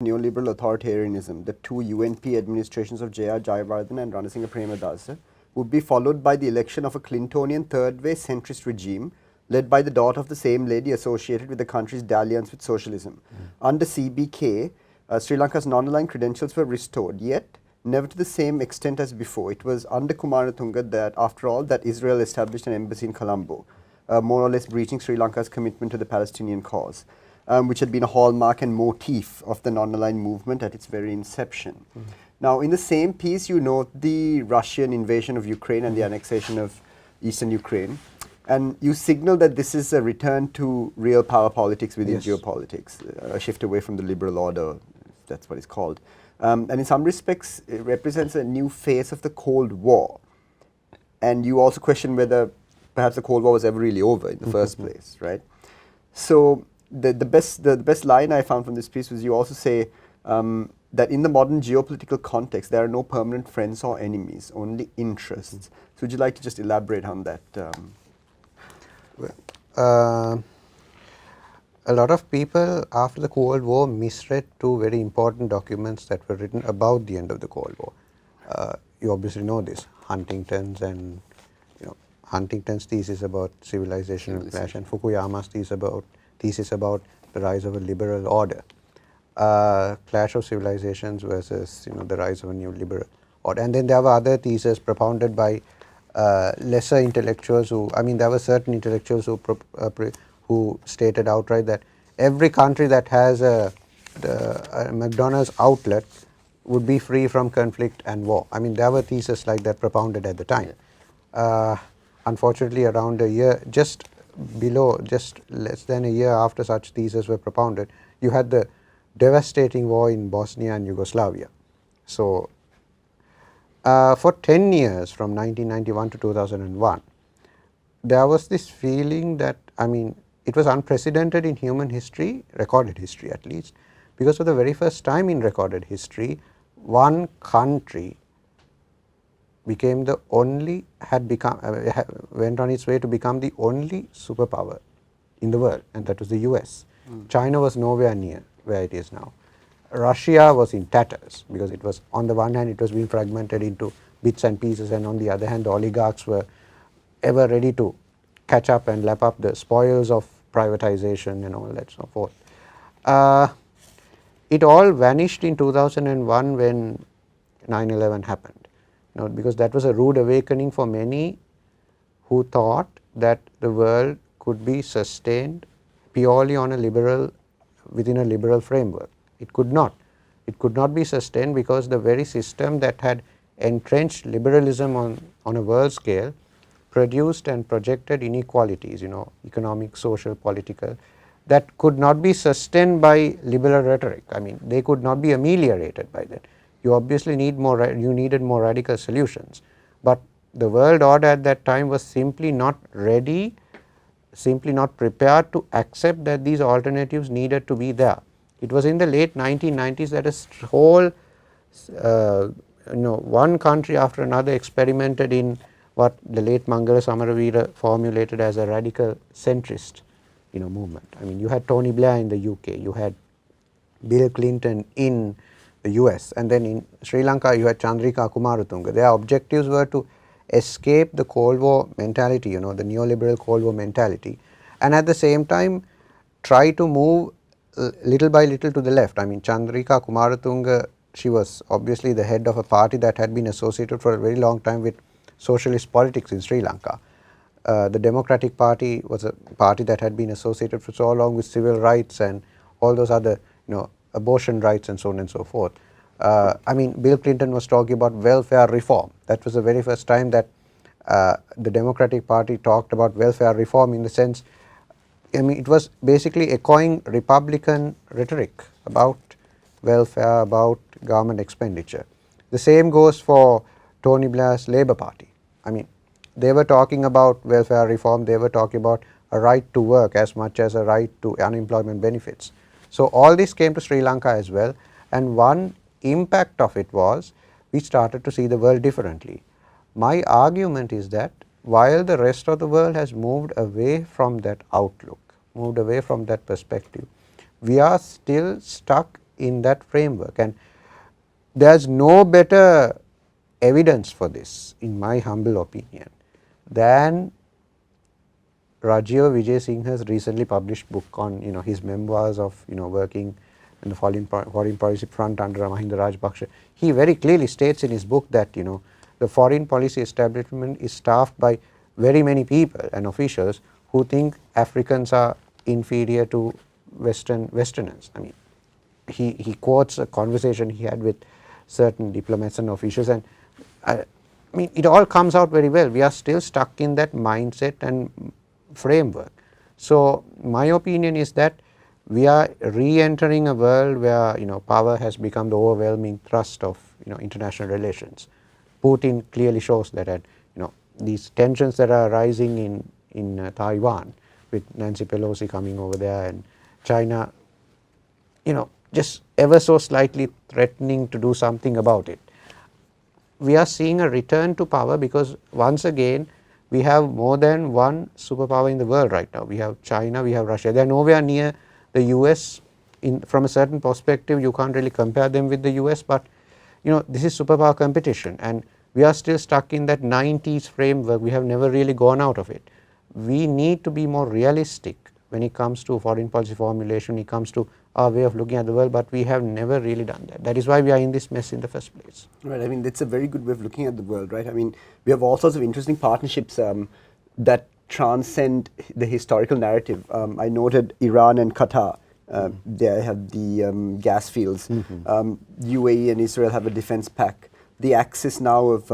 neoliberal authoritarianism, the two UNP administrations of J.R. Jayawardena and Ranasinghe Premadasa, would be followed by the election of a Clintonian third-way centrist regime led by the daughter of the same lady associated with the country's dalliance with socialism. Under CBK, Sri Lanka's non-aligned credentials were restored, yet never to the same extent as before. It was under Kumaratunga that, after all, that Israel established an embassy in Colombo, more or less breaching Sri Lanka's commitment to the Palestinian cause, which had been a hallmark and motif of the non-aligned movement at its very inception. Now, in the same piece, you note the Russian invasion of Ukraine and the annexation of eastern Ukraine, and you signal that this is a return to real power politics within geopolitics, a shift away from the liberal order, if that's what it's called. And in some respects, it represents a new phase of the Cold War. And you also question whether perhaps the Cold War was ever really over in the first place, right? So the best line I found from this piece was you also say that in the modern geopolitical context, there are no permanent friends or enemies, only interests. So would you like to just elaborate on that? A lot of people after the Cold War misread two very important documents that were written about the end of the Cold War. You obviously know this, Huntington's and Huntington's thesis about civilization and clash, and Fukuyama's thesis about the rise of a liberal order. Clash of Civilisations versus the rise of a new liberal order. And then there were other theses propounded by lesser intellectuals who, there were certain intellectuals who stated outright that every country that has a McDonald's outlet would be free from conflict and war. There were theses like that propounded at the time. Unfortunately, around a year, just less than a year after such theses were propounded, you had the devastating war in Bosnia and Yugoslavia. So, for 10 years from 1991 to 2001, there was this feeling that, it was unprecedented in human history, recorded history at least, because for the very first time in recorded history, one country became the only, went on its way to become the only superpower in the world, and that was the US. China was nowhere near where it is now. Russia was in tatters because it was, on the one hand, it was being fragmented into bits and pieces, and on the other hand, the oligarchs were ever ready to catch up and lap up the spoils of privatization and all that so forth. It all vanished in 2001 when 9/11 happened. Because that was a rude awakening for many who thought that the world could be sustained purely on within a liberal framework. It could not. It could not be sustained because the very system that had entrenched liberalism on a world scale produced and projected inequalities, economic, social, political, that could not be sustained by liberal rhetoric. They could not be ameliorated by that. You obviously needed more radical solutions, but the world order at that time was simply not ready, simply not prepared to accept that these alternatives needed to be there. It was in the late 1990s that a whole, one country after another experimented in what the late Mangala Samaravira formulated as a radical centrist, movement. You had Tony Blair in the UK, you had Bill Clinton in the US, and then in Sri Lanka you had Chandrika Kumaratunga. Their objectives were to escape the Cold War mentality, the neoliberal Cold War mentality, and at the same time try to move little by little to the left. Chandrika Kumaratunga, she was obviously the head of a party that had been associated for a very long time with socialist politics in Sri Lanka. The Democratic Party was a party that had been associated for so long with civil rights and all those other, abortion rights and so on and so forth. Bill Clinton was talking about welfare reform. That was the very first time that the Democratic Party talked about welfare reform, in the sense, it was basically echoing Republican rhetoric about welfare, about government expenditure. The same goes for Tony Blair's Labour Party. They were talking about welfare reform, they were talking about a right to work as much as a right to unemployment benefits. So all this came to Sri Lanka as well, and one impact of it was we started to see the world differently. My argument is that while the rest of the world has moved away from that outlook, moved away from that perspective, we are still stuck in that framework. And there is no better evidence for this, in my humble opinion, than Rajiv Vijay Singha's recently published book on his memoirs of working in the foreign policy front under Mahinda Rajapaksa. He very clearly states in his book that the foreign policy establishment is staffed by very many people and officials who think Africans are inferior to Westerners. I mean, he quotes a conversation he had with certain diplomats and officials, and I mean it all comes out very well. We are still stuck in that mindset and framework. So my opinion is that we are re-entering a world where power has become the overwhelming thrust of international relations. Putin clearly shows that at these tensions that are rising in Taiwan, with Nancy Pelosi coming over there, and China just ever so slightly threatening to do something about it. We are seeing a return to power because once again we have more than one superpower in the world right now. We have China, we have Russia. They are nowhere near the US. From a certain perspective you can't really compare them with the US, but this is superpower competition and we are still stuck in that 90s framework. We have never really gone out of it. We need to be more realistic when it comes to foreign policy formulation, when it comes to our way of looking at the world, but we have never really done that. That is why we are in this mess in the first place. Right, I mean that's a very good way of looking at the world, right? I mean we have all sorts of interesting partnerships that transcend the historical narrative. I noted Iran and Qatar. They have the gas fields. UAE and Israel have a defense pact. The axis now of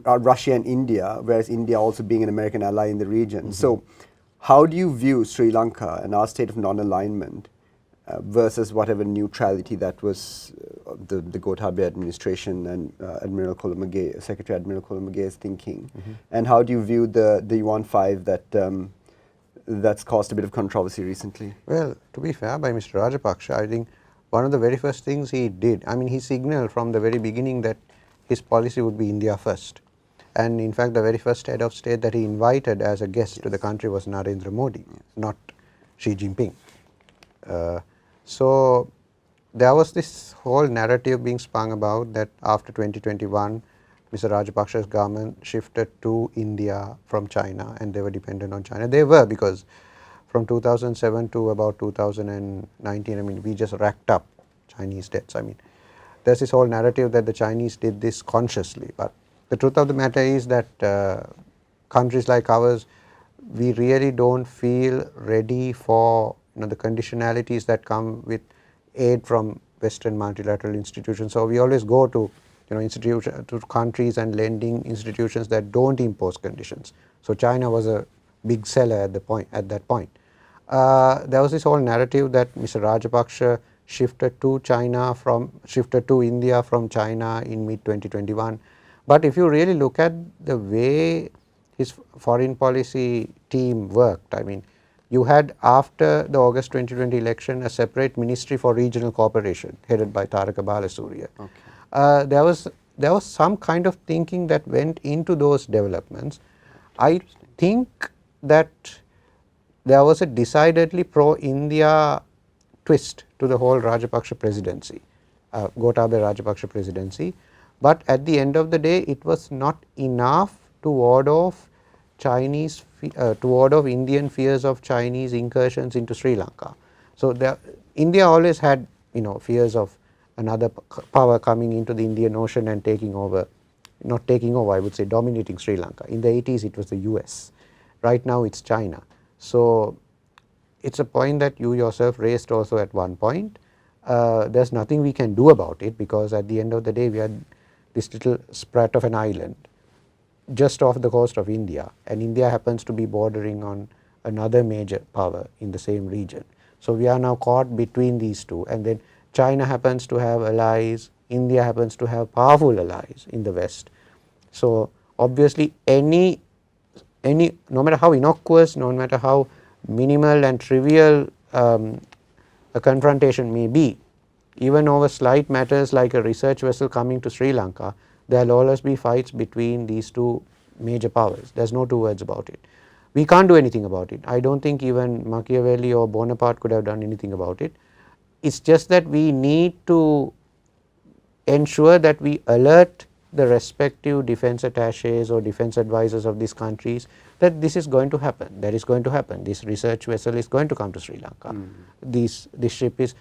Russia and India, whereas India also being an American ally in the region. So how do you view Sri Lanka and our state of non-alignment versus whatever neutrality that was the Gotabaya administration and Secretary Admiral Colombo's thinking? And how do you view the Yuan 5 that's caused a bit of controversy recently? Well, to be fair, by Mr. Rajapaksa, I think one of the very first things he did, I mean he signaled from the very beginning that his policy would be India first. And in fact the very first head of state that he invited as a guest to the country was Narendra Modi, not Xi Jinping. So there was this whole narrative being spun about that after 2021 Mr. Rajapaksa's government shifted to India from China and they were dependent on China. They were, because from 2007 to about 2019, I mean we just racked up Chinese debts. I mean there's this whole narrative that the Chinese did this consciously, but the truth of the matter is that countries like ours, we really don't feel ready for the conditionalities that come with aid from Western multilateral institutions. So we always go to to countries and lending institutions that don't impose conditions. So China was a big seller at that point. There was this whole narrative that Mr. Rajapaksa shifted to India from China in mid 2021. But if you really look at the way his foreign policy team worked, I mean you had after the August 2020 election a separate ministry for regional cooperation headed by Taraka Balasurya. Okay. There was some kind of thinking that went into those developments. I think that there was a decidedly pro-India twist to the whole Rajapaksa presidency, Gotabaya Rajapaksa presidency, but at the end of the day it was not enough to ward off Indian fears of Chinese incursions into Sri Lanka. So India always had fears of another power coming into the Indian Ocean and taking over, not taking over, I would say dominating Sri Lanka. In the 80s it was the US, right now it's China. So it's a point that you yourself raised also at one point. There's nothing we can do about it because at the end of the day we are this little sprat of an island just off the coast of India, and India happens to be bordering on another major power in the same region. So we are now caught between these two, and then China happens to have allies, India happens to have powerful allies in the West. So obviously no matter how innocuous, no matter how minimal and trivial a confrontation may be, even over slight matters like a research vessel coming to Sri Lanka, there will always be fights between these two major powers. There is no two words about it. We can't do anything about it. I don't think even Machiavelli or Bonaparte could have done anything about it. It's just that we need to ensure that we alert the respective defense attaches or defense advisors of these countries that this is going to happen, that is going to happen, this research vessel is going to come to Sri Lanka, this ship is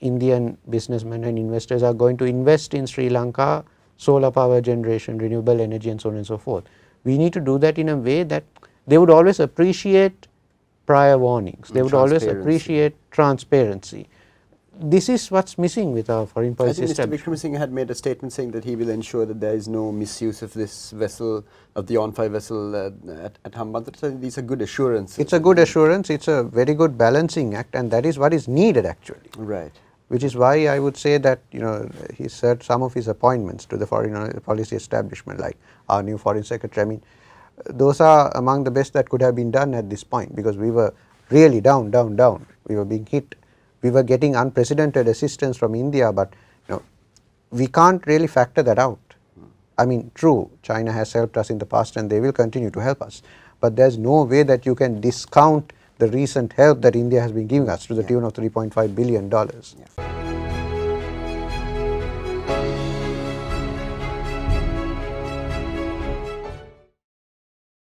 Indian businessmen and investors are going to invest in Sri Lanka, solar power generation, renewable energy and so on and so forth. We need to do that in a way that they would always appreciate prior warnings, they would always appreciate transparency. This is what is missing with our foreign policy establishment. Mr. Wickramasinghe had made a statement saying that he will ensure that there is no misuse of this vessel, of the on-fire vessel at Hambantota. So these are good assurances. It's a good assurance, it's a very good balancing act, and that is what is needed actually. Right. Which is why I would say that, you know, he said some of his appointments to the foreign policy establishment, like our new foreign secretary, I mean, those are among the best that could have been done at this point, because we were really down, we were being hit. We were getting unprecedented assistance from India, but you know, we can't really factor that out. I mean, true, China has helped us in the past and they will continue to help us, but there is no way that you can discount the recent help that India has been giving us to the tune of $3.5 billion. Yeah.